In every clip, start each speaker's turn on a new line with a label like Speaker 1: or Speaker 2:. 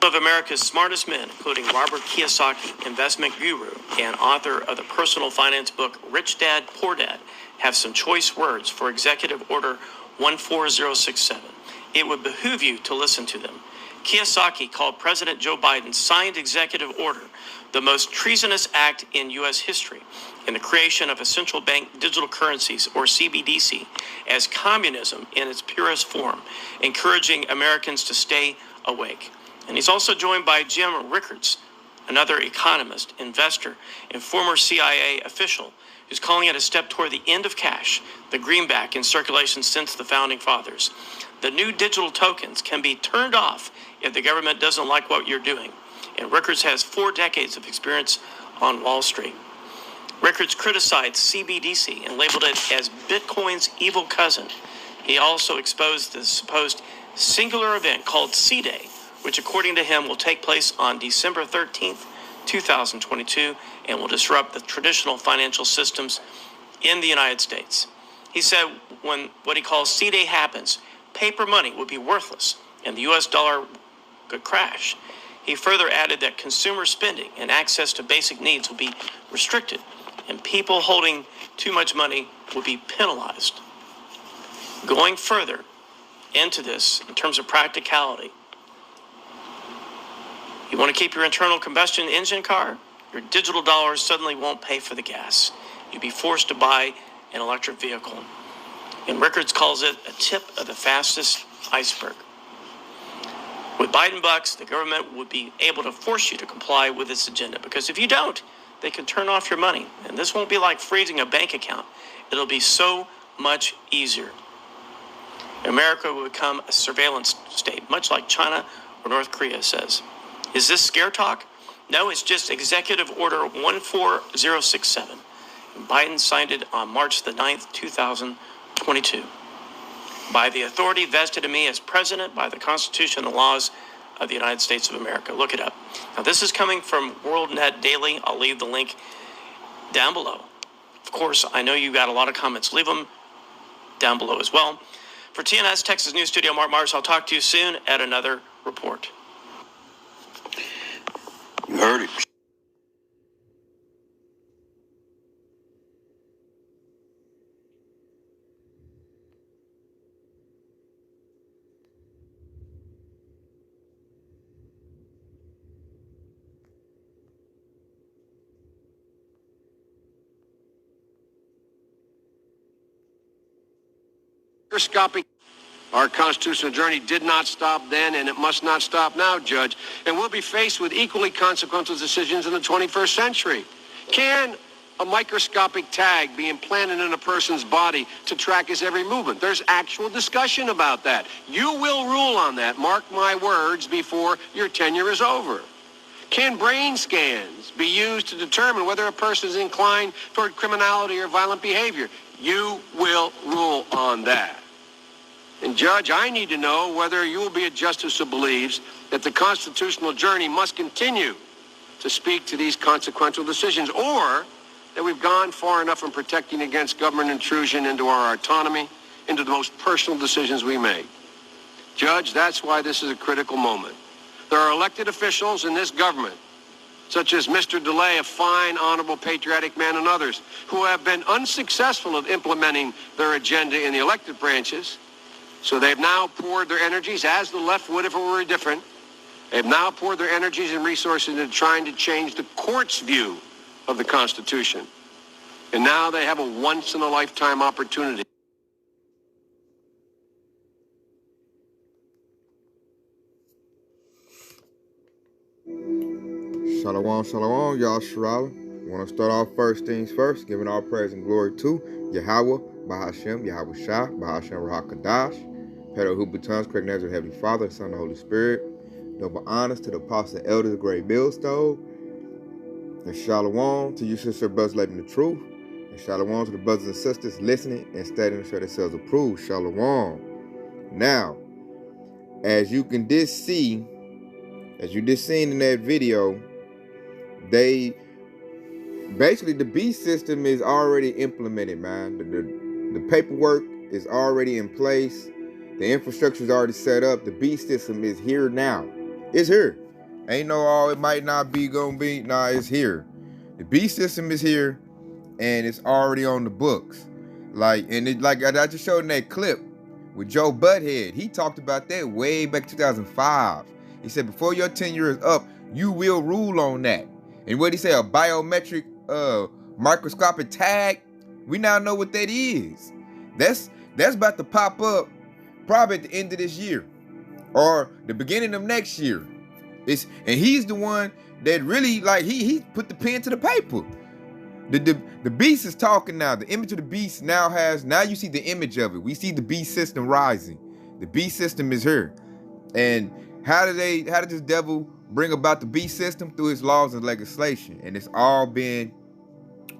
Speaker 1: Of America's smartest men, including Robert Kiyosaki, investment guru and author of the personal finance book Rich Dad, Poor Dad, have some choice words for Executive Order 14067. It would behoove you to listen to them. Kiyosaki called President Joe Biden's signed executive order the most treasonous act in U.S. history, and the creation of a central bank digital currencies, or CBDC, as communism in its purest form, encouraging Americans to stay awake. And he's also joined by Jim Rickards, another economist, investor, and former CIA official, who's calling it a step toward the end of cash, the greenback in circulation since the founding fathers. The new digital tokens can be turned off if the government doesn't like what you're doing. And Rickards has 4 decades of experience on Wall Street. Rickards criticized CBDC and labeled it as Bitcoin's evil cousin. He also exposed the supposed singular event called C-Day, which according to him will take place on December 13th, 2022, and will disrupt the traditional financial systems in the United States. He said when what he calls C-Day happens, paper money would be worthless and the U.S. dollar could crash. He further added that consumer spending and access to basic needs will be restricted, and people holding too much money would be penalized. Going further into this, in terms of practicality, you want to keep your internal combustion engine car? Your digital dollars suddenly won't pay for the gas. You'd be forced to buy an electric vehicle. And Rickards calls it a tip of the fastest iceberg. With Biden bucks, the government would be able to force you to comply with its agenda, because if you don't, they can turn off your money. And this won't be like freezing a bank account. It'll be so much easier. America will become a surveillance state, much like China or North Korea says. Is this scare talk? No, it's just Executive Order 14067. Biden signed it on March the 9th, 2022. By the authority vested in me as president by the Constitution and the laws of the United States of America. Look it up. Now, this is coming from WorldNet Daily. I'll leave the link down below. Of course, I know you got a lot of comments. Leave them down below as well. For TNS Texas News Studio, Mark Myers, I'll talk to you soon at another report.
Speaker 2: You heard it. Microscopic. Our constitutional journey did not stop then, and it must not stop now, Judge. And we'll be faced with equally consequential decisions in the 21st century. Can a microscopic tag be implanted in a person's body to track his every movement? There's actual discussion about that. You will rule on that, mark my words, before your tenure is over. Can brain scans be used to determine whether a person is inclined toward criminality or violent behavior? You will rule on that. And Judge, I need to know whether you will be a justice who believes that the constitutional journey must continue to speak to these consequential decisions, or that we've gone far enough in protecting against government intrusion into our autonomy, into the most personal decisions we make. Judge, that's why this is a critical moment. There are elected officials in this government, such as Mr. DeLay, a fine, honorable, patriotic man, and others, who have been unsuccessful at implementing their agenda in the elected branches. So they've now poured their energies, as the left would if it were different, they've now poured their energies and resources into trying to change the court's view of the Constitution. And now they have a once-in-a-lifetime opportunity.
Speaker 3: Shalom, shalom, y'all. Shalom. Want to start off first things first, giving all praise and glory to Yahweh, Bahashem, Yahweh Shah, Bahashem Rahakadash, Pedro Hubutans, Craig Nazareth, Heavenly Father, Son, and Holy Spirit. Double honors to the apostles and elders of Great Millstone. And shalom to you, sister brothers, living the truth. And shalom to the brothers and sisters listening and studying to show themselves approved. Shalom. Now, as you just seen in that video, they basically, the B system is already implemented, man. The paperwork is already in place. The infrastructure is already set up. The B system is here now. It's here. Ain't no, oh, it might not be gonna be. Nah, it's here. The beast system is here, and it's already on the books. Like, and it, like I just showed in that clip with Joe Butthead. He talked about that way back 2005. He said before your tenure is up, you will rule on that. And what he say, a biometric microscopic tag? We now know what that is. That's about to pop up probably at the end of this year or the beginning of next year. And he's the one that really, like, he put the pen to the paper. The beast is talking now. The image of the beast now you see the image of it. We see the beast system rising. The beast system is here. And how did this devil bring about the beast system? Through his laws and legislation. And it's all been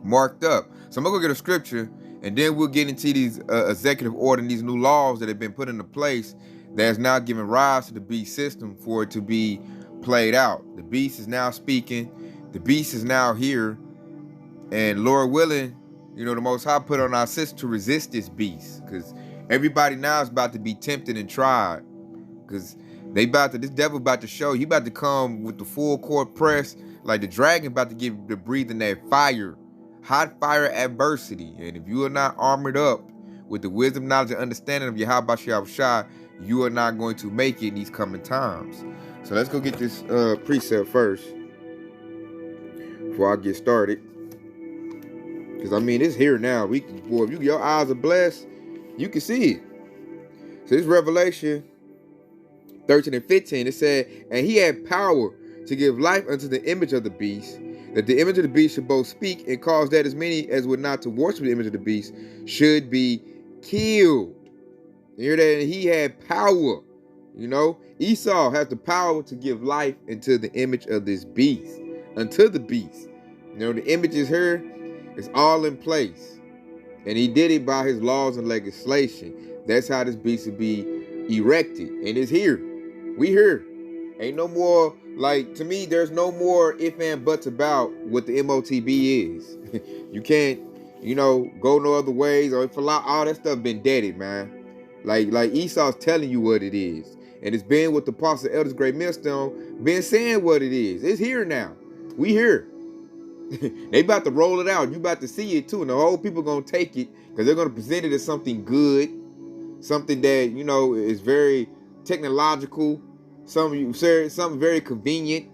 Speaker 3: marked up. So I'm gonna go get a scripture, and then we'll get into these executive order and these new laws that have been put into place that's now giving rise to the beast system for it to be played out. The beast is now speaking. The beast is now here. And Lord willing, the Most High put on our system to resist this beast. Because everybody now is about to be tempted and tried. Because this devil about to show, he about to come with the full court press. Like the dragon about to give the breathing that fire. Hot fire adversity. And if you are not armored up with the wisdom, knowledge, and understanding of Yahweh Shai, you are not going to make it in these coming times. So let's go get this precept first before I get started. Because it's here now. If your eyes are blessed, you can see it. So this Revelation 13 and 15, it said, and he had power to give life unto the image of the beast, that the image of the beast should both speak and cause that as many as would not to worship the image of the beast should be killed. You hear that? And he had power. Esau has the power to give life into the image of this beast, unto the beast. The image is here. It's all in place. And he did it by his laws and legislation. That's how this beast will be erected. And it's here. We here. Ain't no more, to me, there's no more if and buts about what the MOTB is. You can't, go no other ways. Or all that stuff been deaded, man. Like Esau's telling you what it is. And it's been with the Apostle Elders Great Millstone, been saying what it is. It's here now. We here. They about to roll it out. You about to see it too. And the whole people going to take it because they're going to present it as something good. Something that, is very technological. Something very convenient.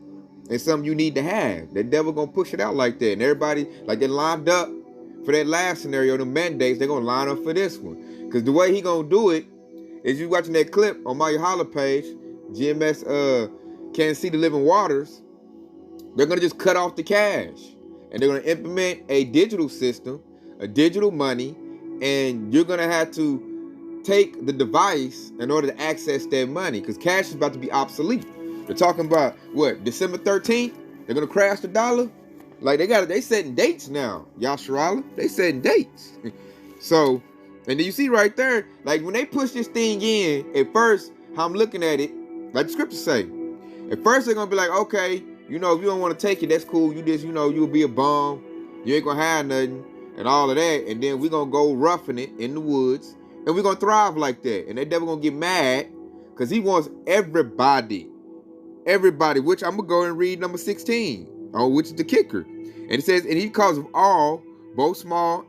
Speaker 3: And something you need to have. The devil going to push it out like that. And everybody, they lined up for that last scenario, the mandates, they're going to line up for this one. Because the way he going to do it is you watching that clip on my Holla page, GMS Can't See the Living Waters. They're going to just cut off the cash. And they're going to implement a digital system, a digital money, and you're going to have to take the device in order to access that money because cash is about to be obsolete. They're talking about, December 13th? They're going to crash the dollar? They setting dates now, Yasharala. They setting dates. So, and then you see right there, when they push this thing in, at first, how I'm looking at it, like the scriptures say, at first they're going to be like, okay, if you don't want to take it, that's cool. You just, you'll be a bum. You ain't going to have nothing and all of that. And then we're going to go roughing it in the woods. And we're going to thrive like that. And that devil going to get mad because he wants everybody, which I'm going to go and read number 16, which is the kicker. And it says, and he causes all, both small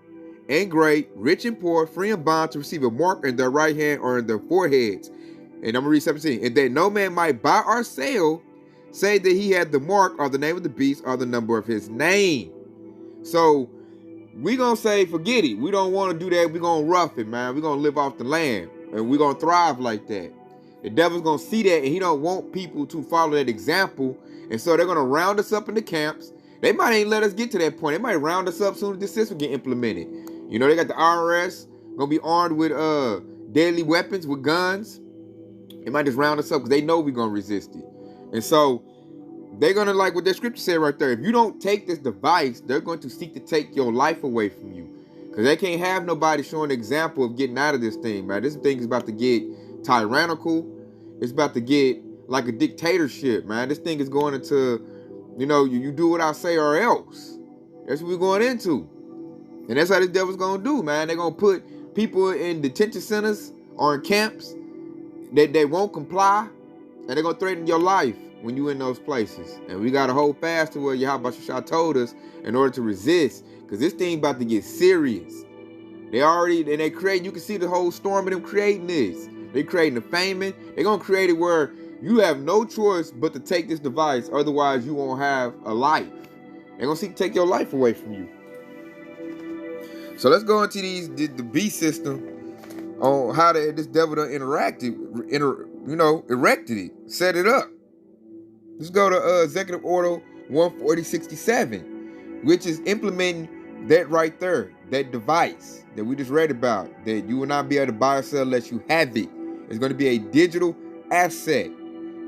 Speaker 3: and great, rich and poor, free and bond, to receive a mark in their right hand or in their foreheads. And I'm going to read 17. And that no man might buy or sell, say that he had the mark or the name of the beast or the number of his name. So we're going to say, forget it. We don't want to do that. We're going to rough it, man. We're going to live off the land. And we're going to thrive like that. The devil's going to see that, and he don't want people to follow that example. And so they're going to round us up in the camps. They might ain't let us get to that point. They might round us up as soon as this system get implemented. They got the IRS going to be armed with deadly weapons, with guns. They might just round us up because they know we're going to resist it. And so they're going to, like what that scripture said right there, if you don't take this device, they're going to seek to take your life away from you. Because they can't have nobody showing an example of getting out of this thing, man. This thing is about to get tyrannical. It's about to get like a dictatorship, man. This thing is going into, you do what I say or else. That's what we're going into. And that's how this devil's going to do, man. They're going to put people in detention centers or in camps that they won't comply. And they're going to threaten your life. when you in those places. And we got to hold fast to what Yahweh Shah told us in order to resist. Because this thing about to get serious. They create, you can see the whole storm of them creating this. They creating the famine. They're going to create it where you have no choice but to take this device. Otherwise, you won't have a life. They're going to seek to take your life away from you. So let's go into the beast system on how this devil done erected it, set it up. Let's go to Executive Order 14067, which is implementing that right there, that device that we just read about, that you will not be able to buy or sell unless you have it. It's going to be a digital asset.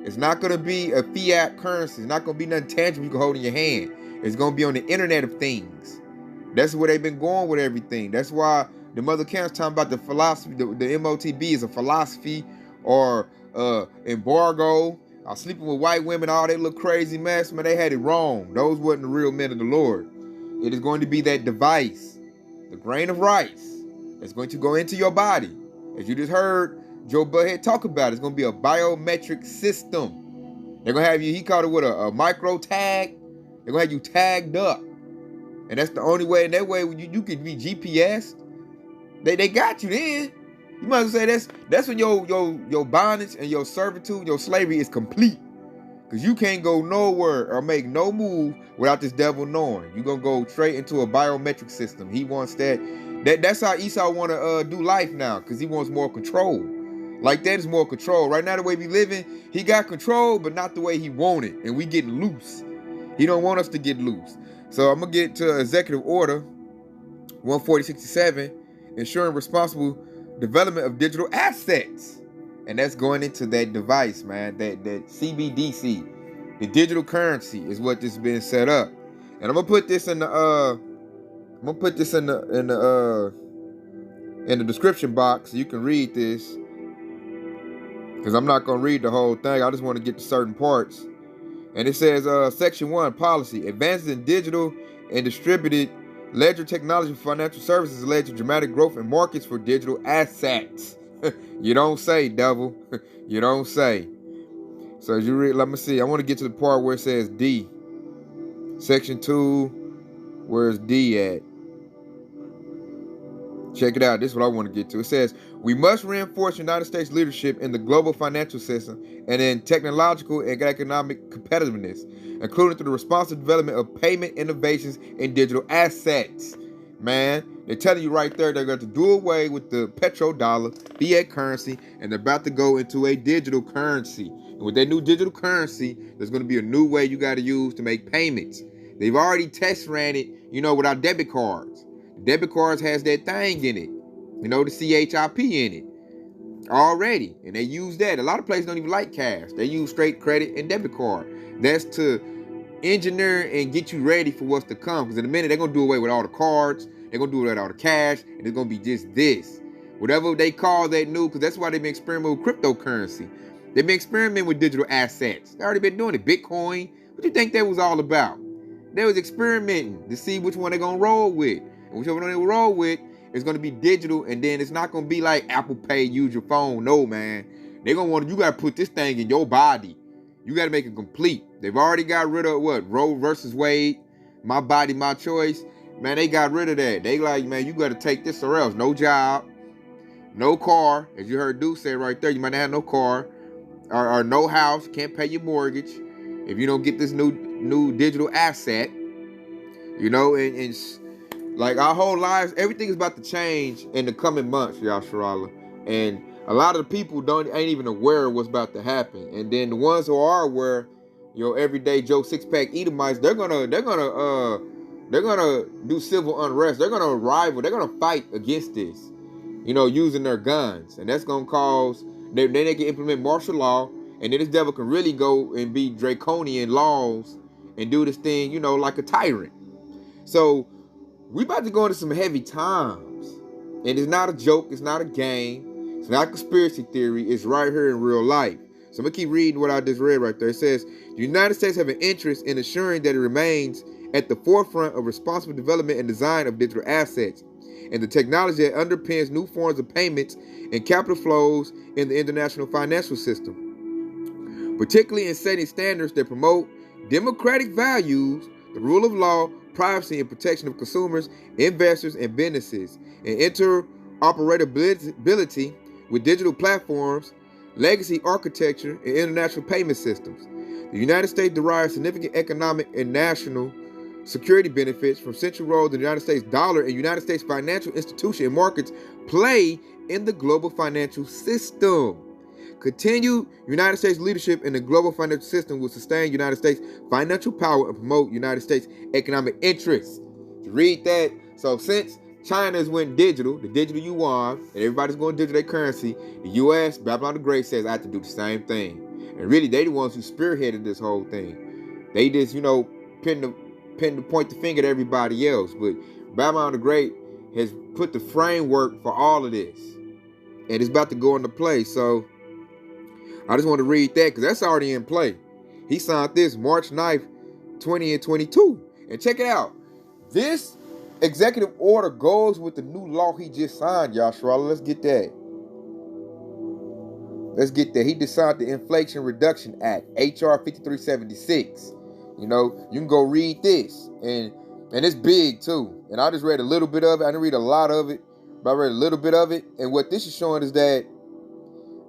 Speaker 3: It's not going to be a fiat currency. It's not going to be nothing tangible you can hold in your hand. It's going to be on the Internet of Things. That's where they've been going with everything. That's why the Mother Counsel talking about the philosophy, the MOTB is a philosophy or embargo, sleeping with white women, all that little crazy mess, man, they had it wrong. Those wasn't the real men of the Lord. It is going to be that device, the grain of rice, that's going to go into your body. As you just heard Joe Butthead talk about, it's going to be a biometric system. They're going to have you, he called it what, a micro tag. They're going to have you tagged up. And that's the only way. And that way, you can be GPS. They got you then. You might as well say that's when your bondage and your servitude, your slavery is complete. Because you can't go nowhere or make no move without this devil knowing. You're going to go straight into a biometric system. He wants that. That's how Esau want to do life now. Because he wants more control. Like that is more control. Right now, the way we living, he got control, but not the way he wanted. And we getting loose. He don't want us to get loose. So I'm going to get to Executive Order 14067, ensuring responsible development of digital assets. And that's going into that device, man, that CBDC. The digital currency is what this has been set up. And I'm going to put this in the in the description box so you can read this. Because I'm not going to read the whole thing. I just want to get to certain parts. And it says, Section 1, Policy. Advances in digital and distributed ledger technology for financial services led to dramatic growth in markets for digital assets. You don't say, devil. You don't say. So as you read, let me see. I want to get to the part where it says D. Section 2, where's D at? Check it out. This is what I want to get to. It says, we must reinforce United States leadership in the global financial system and in technological and economic competitiveness, including through the responsive development of payment innovations and digital assets. Man, they're telling you right there they're going to do away with the petrodollar, fiat currency, and they're about to go into a digital currency. And with that new digital currency, there's going to be a new way you got to use to make payments. They've already test ran it, with our debit cards. Debit cards has that thing in it, the CHIP in it already, and they use that. A lot of places don't even like cash. They use straight credit and debit card. That's to engineer and get you ready for what's to come, because in a minute they're going to do away with all the cards, they're going to do away with all the cash, and it's going to be just this. Whatever they call that new, because that's why they've been experimenting with cryptocurrency. They've been experimenting with digital assets. They've already been doing it. Bitcoin, what do you think that was all about? They was experimenting to see which one they're going to roll with. And whichever one they roll with is going to be digital, and then it's not going to be like Apple Pay, use your phone. No, man. They're going to want you got to put this thing in your body. You got to make it complete. They've already got rid of what? Roe versus Wade, my body, my choice. Man, they got rid of that. They like, man, you got to take this or else. No job, no car. As you heard Duke say right there, you might not have no car or no house. Can't pay your mortgage if you don't get this new digital asset. And like our whole lives, everything is about to change in the coming months, Yasharala. And a lot of the people ain't even aware of what's about to happen. And then the ones who are aware, everyday Joe six-pack Edomites, they're gonna do civil unrest. They're gonna rival. They're gonna fight against this, using their guns, and that's gonna cause. Then they can implement martial law, and then this devil can really go and be draconian laws and do this thing, like a tyrant. So we about to go into some heavy times, and it's not a joke. It's not a game. It's not a conspiracy theory. It's right here in real life. So I'm gonna keep reading what I just read right there. It says the United States have an interest in ensuring that it remains at the forefront of responsible development and design of digital assets and the technology that underpins new forms of payments and capital flows in the international financial system. particularly in setting standards that promote democratic values, the rule of law, privacy, and protection of consumers, investors, and businesses, and interoperability with digital platforms, legacy architecture, and international payment systems. The United States derives significant economic and national security benefits from central role the United States dollar and United States financial institutions and markets play in the global financial system. Continued United States leadership in the global financial system will sustain United States financial power and promote United States economic interests. To read that, so since China has went digital, the digital yuan, and everybody's going digital their currency, the U.S., Babylon the Great says I have to do the same thing. And really, they the ones who spearheaded this whole thing. They just, point the finger at everybody else. But Babylon the Great has put the framework for all of this. And it's about to go into play. So I just want to read that because that's already in play. He signed this March 9th, 2022. And check it out. This executive order goes with the new law he just signed, Yashara. Let's get that. He just signed the Inflation Reduction Act, H.R. 5376. You can go read this. And it's big, too. And I just read a little bit of it. I didn't read a lot of it, but I read a little bit of it. And what this is showing is that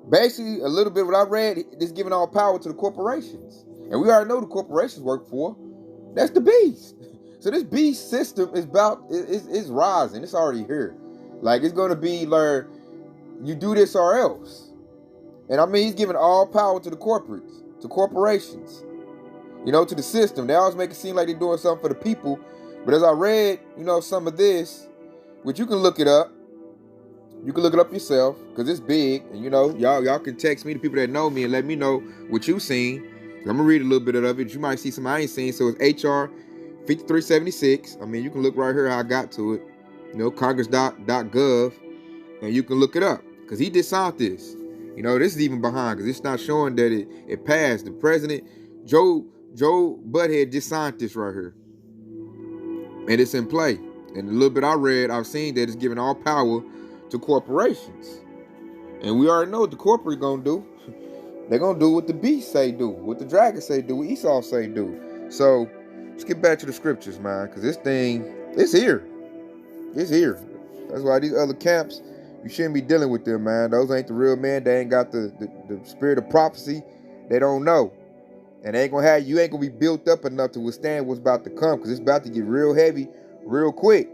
Speaker 3: basically a little bit of what I read is giving all power to the corporations. And we already know the corporations work for. That's the beast. So this beast system is rising. It's already here. Like, it's going to be like, you do this or else. And I mean, he's giving all power to the corporations, to corporations, to the system. They always make it seem like they're doing something for the people. But as I read, some of this, which you can look it up. You can look it up yourself because it's big. And, y'all can text me, the people that know me, and let me know what you've seen. I'm going to read a little bit of it. You might see something I ain't seen. So it's H.R. 5376. I mean, you can look right here how I got to it. Congress.gov. And you can look it up because he did sign this. This is even behind because it's not showing that it passed. The president, Joe Butthead, just signed this right here. And it's in play. And a little bit I read, I've seen that it's giving all power to corporations. And we already know what the corporate gonna do. They're gonna do what the beast say do, what the dragon say do, what Esau say do. So let's get back to the scriptures, man, because this thing, it's here. It's here. That's why these other camps, you shouldn't be dealing with them, man. Those ain't the real men. They ain't got the spirit of prophecy. They don't know. And you ain't gonna be built up enough to withstand what's about to come, because it's about to get real heavy real quick.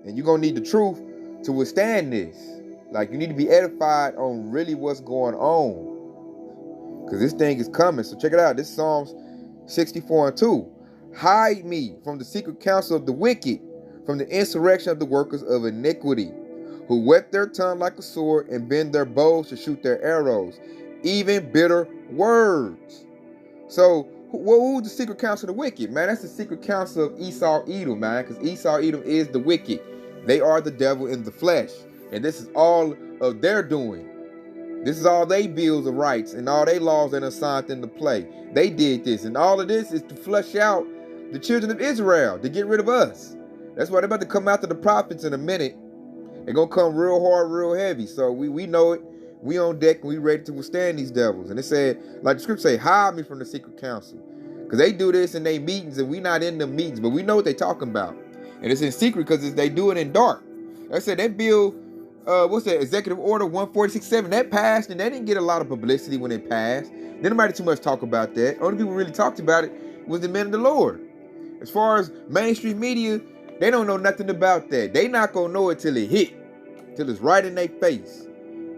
Speaker 3: And you're gonna need the truth to withstand this. Like, you need to be edified on really what's going on, because this thing is coming. So check it out. This is Psalms 64:2. Hide me from the secret counsel of the wicked, from the insurrection of the workers of iniquity, who whet their tongue like a sword and bend their bows to shoot their arrows, even bitter words. So who's the secret counsel of the wicked, man? That's the secret counsel of Esau Edom, man, because Esau Edom is the wicked. They are the devil in the flesh. And this is all of their doing. This is all they bills of rights and all they laws that are assigned into play. They did this. And all of this is to flush out the children of Israel, to get rid of us. That's why they're about to come after the prophets in a minute. They're going to come real hard, real heavy. So we know it. We on deck and we ready to withstand these devils. And it said, like the scripture say, hide me from the secret council. Because they do this in their meetings and we not in the meetings, but we know what they talking about. And it's in secret because they do it in dark. Like I said, that bill, Executive Order 1467, that passed and that didn't get a lot of publicity when it passed. Didn't nobody too much talk about that. Only people who really talked about it was the men of the Lord. As far as mainstream media, they don't know nothing about that. They not going to know it till it hit, till it's right in their face.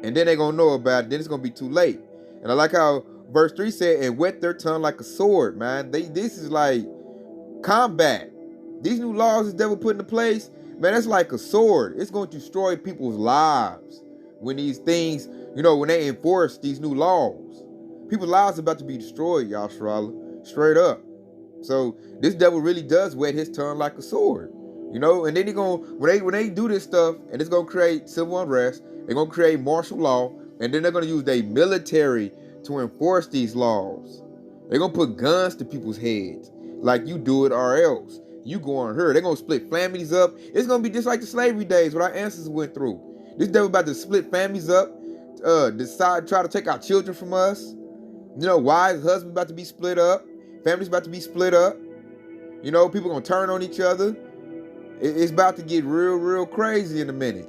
Speaker 3: And then they're going to know about it. Then it's going to be too late. And I like how verse 3 said, and whet their tongue like a sword, man. This is like combat. These new laws this devil put into place, man, that's like a sword. It's going to destroy people's lives when these things, when they enforce these new laws. People's lives are about to be destroyed, y'all, straight up. So this devil really does whet his tongue like a sword, and then they're going to, when they do this stuff, and it's going to create civil unrest, they're going to create martial law, and then they're going to use their military to enforce these laws. They're going to put guns to people's heads, like you do it or else. You go on her. They're going to split families up. It's going to be just like the slavery days, what our ancestors went through. This devil about to split families up, try to take our children from us. You know, wives, husbands about to be split up. Families about to be split up. You know, people going to turn on each other. It's about to get real crazy in a minute.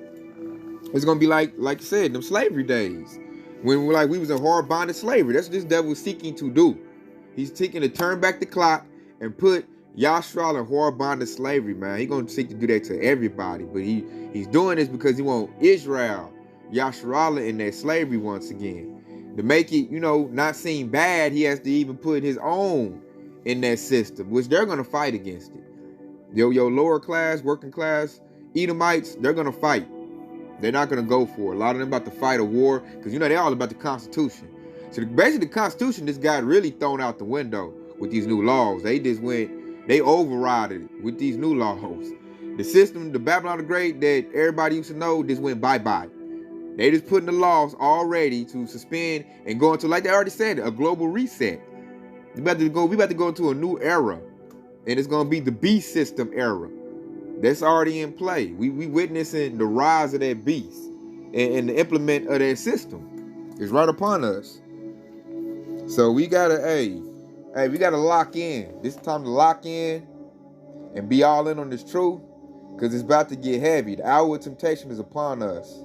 Speaker 3: It's going to be like you said, them slavery days. When we was in hard bonded slavery. That's what this devil is seeking to do. He's seeking to turn back the clock and put Yashral in hard bonded slavery, man. He's going to seek to do that to everybody. But he's doing this because he wants Israel, Yashral, in that slavery once again. To make it, you know, not seem bad, he has to even put his own in that system, which they're going to fight against it. Your lower class, working class Edomites, they're going to fight. They're not going to go for it. A lot of them about to fight a war because, you know, they're all about the Constitution. So basically the Constitution just got really thrown out the window with these new laws. They overrided it with these new laws. The system, the Babylon the Great that everybody used to know just went bye-bye. They just putting the laws all ready to suspend and go into, like they already said, a global reset. We about to go into a new era. And it's going to be the beast system era. That's already in play. We witnessing the rise of that beast. And the implement of that system is right upon us. So we gotta, we gotta lock in. This is time to lock in and be all in on this truth. Because it's about to get heavy. The hour of temptation is upon us.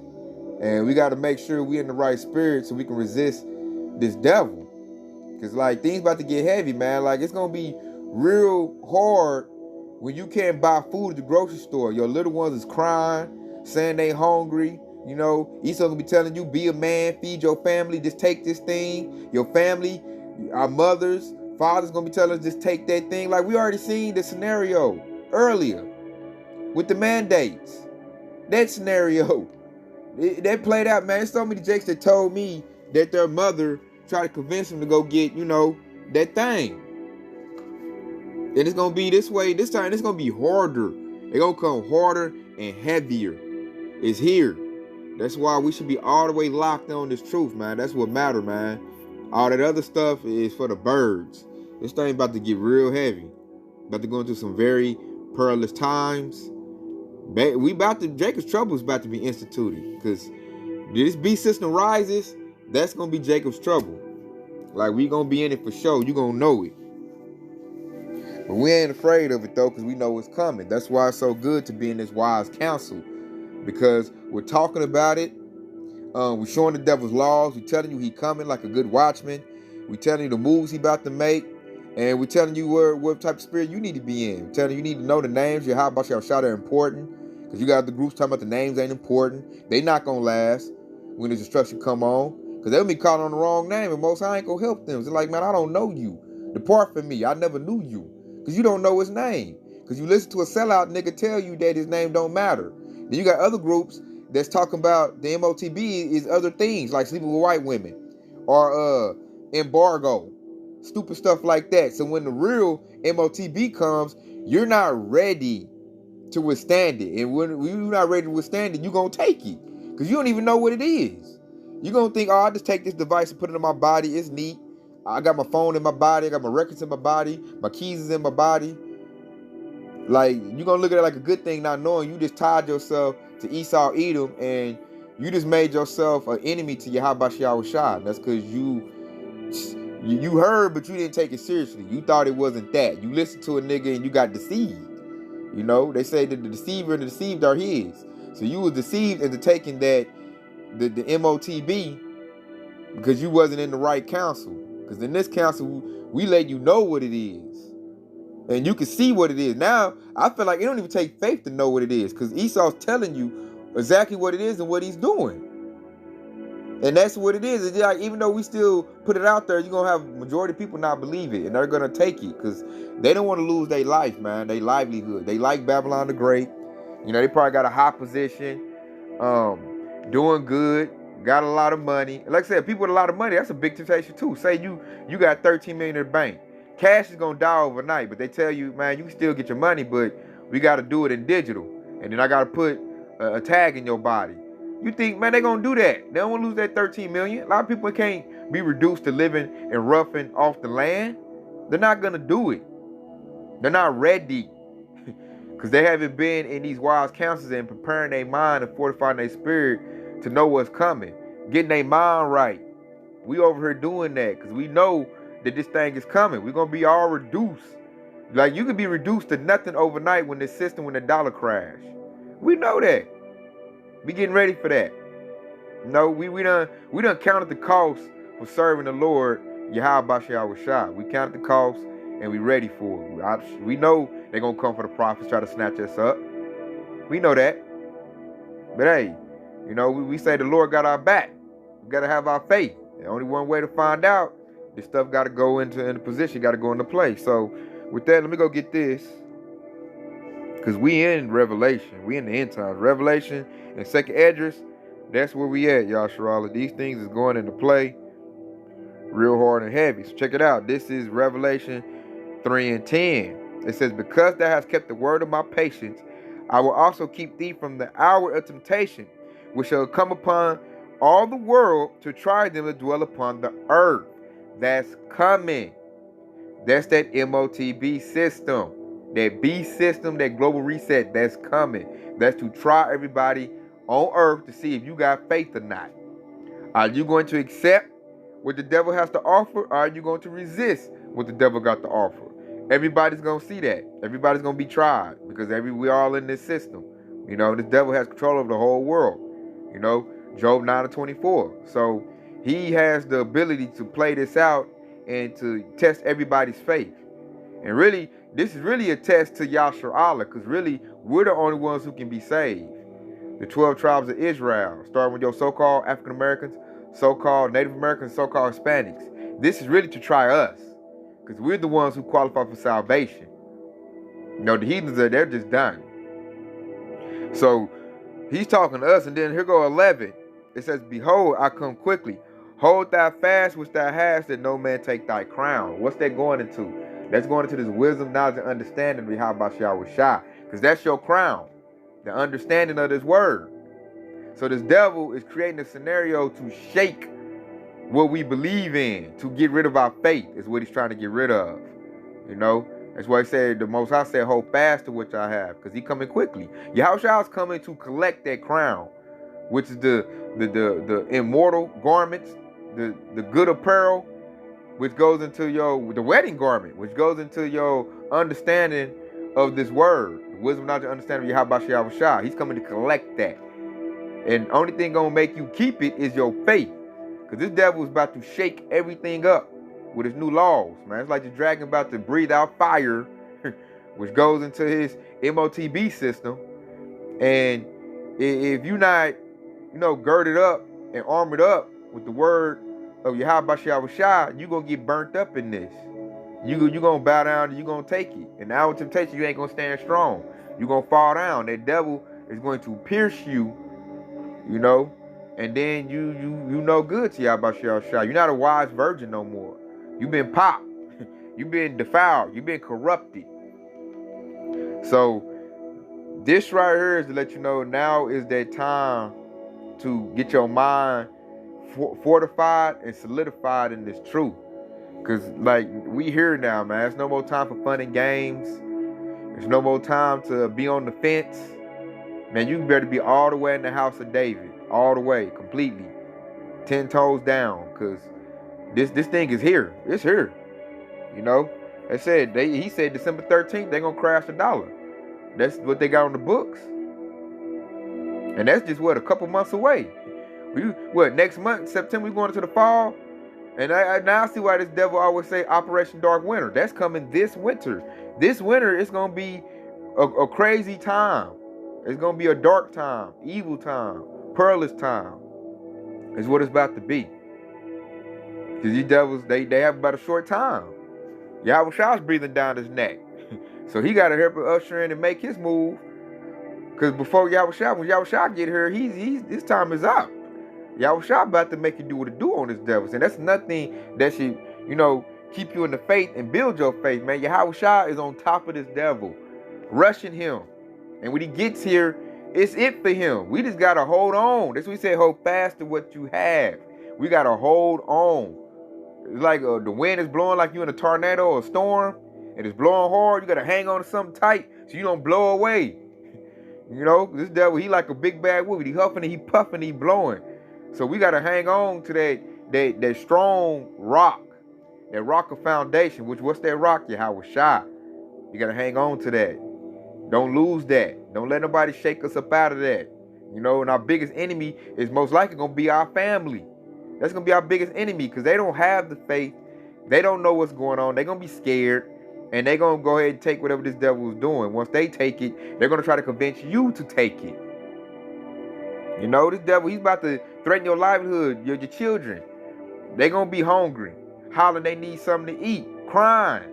Speaker 3: And we got to make sure we in the right spirit so we can resist this devil. Because, like, things about to get heavy, man. Like, it's going to be real hard when you can't buy food at the grocery store. Your little ones is crying, saying they hungry. You know, Esau's going to be telling you, be a man, feed your family, just take this thing. Your family, our mothers, fathers going to be telling us, just take that thing. Like, we already seen the scenario earlier with the mandates. That scenario. That played out, man. There's so many jakes that told me that their mother tried to convince them to go get, you know, that thing. And it's going to be this way. This time, it's going to be harder. It's going to come harder and heavier. It's here. That's why we should be all the way locked on this truth, man. That's what matters, man. All that other stuff is for the birds. This thing about to get real heavy. About to go into some very perilous times. Jacob's trouble is about to be instituted, because this beast system rises, that's gonna be Jacob's trouble. Like, we gonna be in it for sure. You gonna know it, but we ain't afraid of it though, because we know it's coming. That's why it's so good to be in this wise counsel, because we're talking about it. We're showing the devil's laws. We're telling you he coming like a good watchman. We're telling you the moves he about to make. And we're telling you what type of spirit you need to be in. We're telling you need to know the names. Your how about your shot are important. Because you got the groups talking about the names ain't important. They not going to last when the destruction come on. Because they'll be calling on the wrong name. And most I ain't going to help them. It's like, man, I don't know you. Depart from me. I never knew you. Because you don't know his name. Because you listen to a sellout nigga tell you that his name don't matter. Then you got other groups that's talking about the MOTB is other things. Like sleeping with white women. Or embargo. Stupid stuff like that. So when the real MOTB comes, you're not ready to withstand it. And when you're not ready to withstand it, you're going to take it. Because you don't even know what it is. You're going to think, oh, I'll just take this device and put it in my body. It's neat. I got my phone in my body. I got my records in my body. My keys is in my body. Like, you're going to look at it like a good thing, not knowing you just tied yourself to Esau, Edom, and you just made yourself an enemy to Yahweh Shah. That's because you heard, but you didn't take it seriously. You thought it wasn't that. You listened to a nigga and you got deceived. You know, they say that the deceiver and the deceived are his. So you was deceived into taking that, the MOTB, because you wasn't in the right counsel. Because in this counsel, we let you know what it is. And you can see what it is. Now, I feel like it don't even take faith to know what it is. Because Esau's telling you exactly what it is and what he's doing. And that's what it is. It's like, even though we still put it out there, you're going to have majority of people not believe it. And they're going to take it because they don't want to lose their life, man. Their livelihood. They like Babylon the Great. You know, they probably got a high position, doing good, got a lot of money. Like I said, people with a lot of money, that's a big temptation too. Say you got 13 million in the bank. Cash is going to die overnight, but they tell you, man, you can still get your money, but we got to do it in digital. And then I got to put a tag in your body. You think, man, they're going to do that. They don't want to lose that 13 million. A lot of people can't be reduced to living and roughing off the land. They're not going to do it. They're not ready. Because they haven't been in these wise counsels and preparing their mind and fortifying their spirit to know what's coming. Getting their mind right. We over here doing that because we know that this thing is coming. We're going to be all reduced. Like, you could be reduced to nothing overnight when the dollar crash. We know that. We getting ready for that. No, we done counted the cost for serving the Lord, Yahweh Shah. We counted the cost and we ready for it. We know they're going to come for the prophets, try to snatch us up. We know that. But hey, we say the Lord got our back. We got to have our faith. And only one way to find out, this stuff got to go into position, got to go into place. So with that, let me go get this. Because we in Revelation. We in the end times. Revelation and second address, that's where we at, y'all, Sharala. These things is going into play real hard and heavy. So check it out. This is Revelation 3:10. It says, because thou hast kept the word of my patience, I will also keep thee from the hour of temptation, which shall come upon all the world to try them that dwell upon the earth. That's coming. That's that MOTB system. That B system, that global reset, that's coming. That's to try everybody on earth to see if you got faith or not. Are you going to accept what the devil has to offer, or are you going to resist what the devil got to offer? Everybody's going to see that. Everybody's going to be tried because we're all in this system. This devil has control over the whole world. Job 9:24. So he has the ability to play this out and to test everybody's faith. And really, this is really a test to Yahshua Allah, because really, we're the only ones who can be saved. The 12 tribes of Israel, starting with your so-called African Americans, so-called Native Americans, so-called Hispanics. This is really to try us, because we're the ones who qualify for salvation. The heathens they're just done. So he's talking to us, and then here go 11. It says, behold, I come quickly. Hold thy fast which thou hast, that no man take thy crown. What's that going into? That's going into this wisdom, knowledge, and understanding of Yahweh Shah, because that's your crown, the understanding of this word. So this devil is creating a scenario to shake what we believe in, to get rid of our faith, is what he's trying to get rid of. That's why he said, the Most High said, hold fast to what I have, because he coming quickly. Yahweh is coming to collect that crown, which is the immortal garments, the good apparel, which goes into the wedding garment, which goes into your understanding of this word. Wisdom, knowledge, understanding of Yahweh Shah. He's coming to collect that. And the only thing going to make you keep it is your faith. Because this devil is about to shake everything up with his new laws, man. It's like the dragon about to breathe out fire, which goes into his MOTB system. And if you're not, girded up and armored up with the word of Yahweh Shah, you're going to get burnt up in this. You're going to bow down and you're going to take it. And now with temptation, you ain't going to stand strong. You're going to fall down. That devil is going to pierce you, and then you no good to Yahweh Shah. You're not a wise virgin no more. You've been popped. You've been defiled. You've been corrupted. So this right here is to let you know now is that time to get your mind fortified and solidified in this truth. Because, we here now, man. There's no more time for fun and games. There's no more time to be on the fence. Man, you better be all the way in the house of David. All the way, completely. 10 toes down. Because this thing is here. It's here. He said December 13th, they're going to crash the dollar. That's what they got on the books. And that's just, a couple months away. Next month, September, we're going into the fall. And I now see why this devil always say Operation Dark Winter. That's coming this winter. This winter, it's going to be a crazy time. It's going to be a dark time, evil time, perilous time. Is what it's about to be. Because these devils, they have about a short time. Yahweh Shah's breathing down his neck. So he got to help usher in and make his move. Because before when Yahweh Shah get here, his time is up. Yahweh Shah about to make you do what it do on this devil. And that's nothing that should, keep you in the faith and build your faith, man. Yahweh Shah is on top of this devil, rushing him. And when he gets here, it's it for him. We just got to hold on. That's what we say, hold fast to what you have. We got to hold on. It's like the wind is blowing like you in a tornado or a storm, and it's blowing hard. You got to hang on to something tight so you don't blow away. This devil, he like a big bad wolf. He huffing and he puffing, he blowing. So we got to hang on to that strong rock, that rock of foundation. What's that rock? Yahweh Shai. You gotta hang on to that. Don't lose that. Don't let nobody shake us up out of that. You know, and our biggest enemy is most likely gonna be our family. That's gonna be our biggest enemy because they don't have the faith. They don't know what's going on. They're gonna be scared. And they're gonna go ahead and take whatever this devil is doing. Once they take it, they're gonna try to convince you to take it. You know, this devil, he's about to threaten your livelihood, your children. They're gonna be hungry, hollering they need something to eat, crying.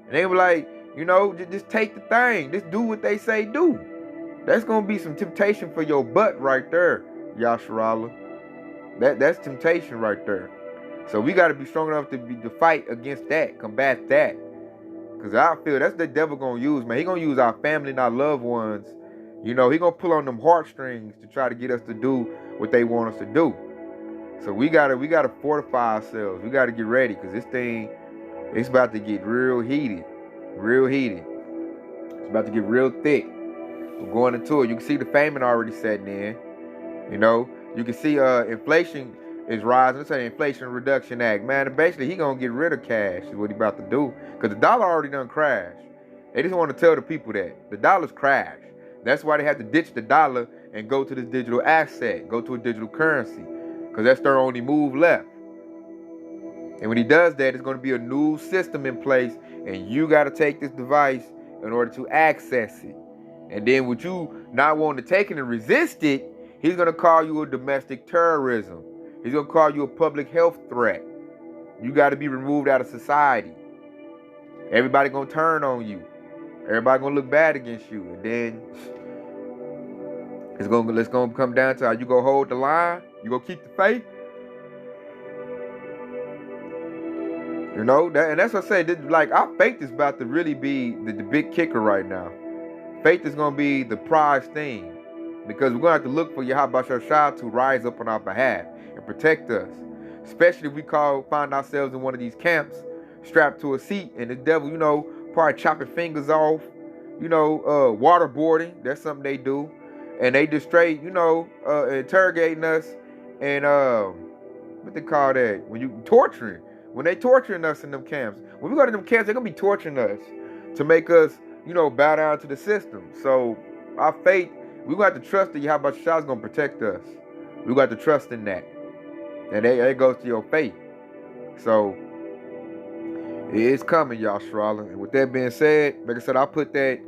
Speaker 3: And they be like, you know, just take the thing. Just do what they say do. That's gonna be some temptation for your butt right there, Yasharala. That's temptation right there. So we gotta be strong enough to fight against that, combat that. Because I feel that's the devil gonna use, man. He gonna use our family and our loved ones. You know, he gonna pull on them heartstrings to try to get us to do what they want us to do. So we gotta fortify ourselves. We gotta get ready because this thing, it's about to get real heated. Real heated. It's about to get real thick. We're going into it. You can see the famine already setting in. You know, you can see inflation is rising. It's an Inflation Reduction Act. Man, and basically he gonna get rid of cash is what he about to do. Because the dollar already done crashed. They just want to tell the people that. The dollar's crashed. That's why they have to ditch the dollar and go to this digital asset. Go to a digital currency. Because that's their only move left. And when he does that, it's going to be a new system in place. And you got to take this device in order to access it. And then with you not wanting to take it and resist it, he's going to call you a domestic terrorism. He's going to call you a public health threat. You got to be removed out of society. Everybody going to turn on you. Everybody going to look bad against you. And then it's going to come down to how you going to hold the line. You going to keep the faith. You know, and that's what I say. Like, our faith is about to really be the big kicker right now. Faith is going to be the prize thing. Because we're going to have to look for Yahweh Shai to rise up on our behalf and protect us. Especially if we find ourselves in one of these camps, strapped to a seat, and the devil, you know, probably chopping fingers off, you know, waterboarding. That's something they do. And they just straight, you know, interrogating us and, what they call that? When you torturing. When they torturing us in them camps. When we go to them camps, they're going to be torturing us to make us, you know, bow down to the system. So our faith, we got to trust that Yahweh Shai is going to protect us. We got to trust in that. And that goes to your faith. So it is coming, Yasharala. And with that being said, like I said, I put that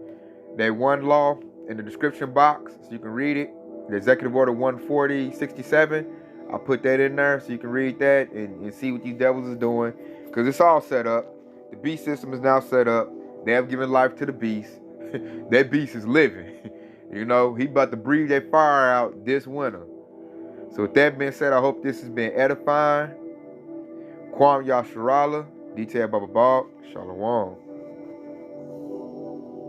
Speaker 3: one law in the description box so you can read it. The Executive Order 14067. I put that in there so you can read that and see what these devils is doing. Because it's all set up. The beast system is now set up. They have given life to the beast. That beast is living. You know, he about to breathe that fire out this winter. So with that being said, I hope this has been edifying. Kwam Yasharala, Detail Baba Bob, Shalom.